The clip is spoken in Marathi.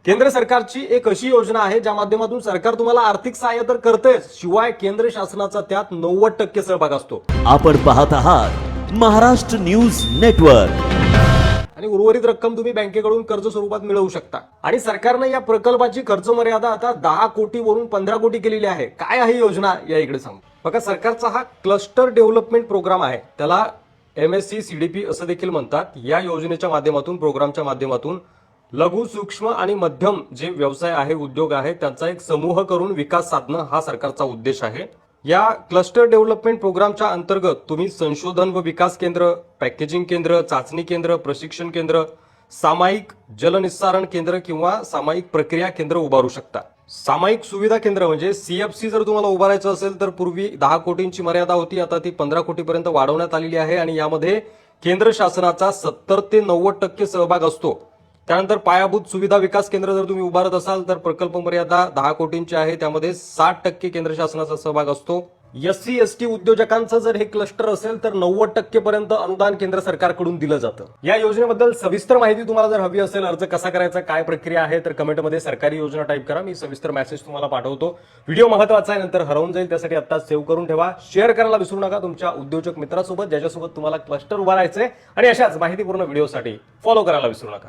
केंद्र सरकारची एक अशी योजना आहे ज्या माध्यमातून सरकार तुम्हाला आर्थिक सहाय्य तर करतेच, शिवाय केंद्र शासनाचा त्यात 90% सहभाग असतो। आपण पाहत आहात महाराष्ट्र न्यूज नेटवर्क। आणि उर्वरित रक्कम तुम्ही बँकेकडून कर्ज स्वरूपात मिळवू शकता। आणि सरकारने या प्रकल्पाची खर्च मर्यादा आता 10 कोटी वरून 15 कोटी केलेली आहे। काय आहे योजना या इकडे सांगू। बघा, सरकारचा हा क्लस्टर डेव्हलपमेंट प्रोग्राम आहे, त्याला MSC CDP असं देखील म्हणतात। या योजनेच्या माध्यमातून, प्रोग्रामच्या माध्यमातून लघु, सूक्ष्म आणि मध्यम जे व्यवसाय आहे, उद्योग आहे, त्यांचा एक समूह करून विकास साधणं हा सरकारचा उद्देश आहे। या क्लस्टर डेव्हलपमेंट प्रोग्रामच्या अंतर्गत तुम्ही संशोधन व विकास केंद्र, पॅकेजिंग केंद्र, चाचणी केंद्र, प्रशिक्षण केंद्र, सामायिक जलनिस्सारण केंद्र किंवा सामायिक प्रक्रिया केंद्र उभारू शकता। सामायिक सुविधा केंद्र म्हणजे CFC जर तुम्हाला उभारायचं असेल तर पूर्वी 10 कोटींची मर्यादा होती, आता ती 15 कोटीपर्यंत वाढवण्यात आलेली आहे। आणि यामध्ये केंद्र शासनाचा 70 ते 90% सहभाग असतो। त्यानंतर पायाभूत सुविधा विकास केंद्र जर तुम्ही उभारत असाल तर प्रकल्प मर्यादा 10 कोटींची आहे, त्यामध्ये 60% केंद्र शासनाचा सहभाग असतो। SC ST उद्योजकांचं जर हे क्लस्टर असेल तर 90% पर्यंत अनुदान केंद्र सरकारकडून दिलं जातं। या योजनेबद्दल सविस्तर माहिती तुम्हाला जर हवी असेल, अर्ज कसा करायचा, काय प्रक्रिया आहे, तर कमेंटमध्ये सरकारी योजना टाईप करा, मी सविस्तर मेसेज तुम्हाला पाठवतो। व्हिडिओ महत्त्वाचा आहे, नंतर हरवून जाईल, त्यासाठी आता सेव्ह करून ठेवा, शेअर करायला विसरू नका तुमच्या उद्योजक मित्रासोबत ज्याच्यासोबत तुम्हाला क्लस्टर उभारायचंय। आणि अशाच माहितीपूर्ण व्हिडिओसाठी फॉलो करायला विसरू नका।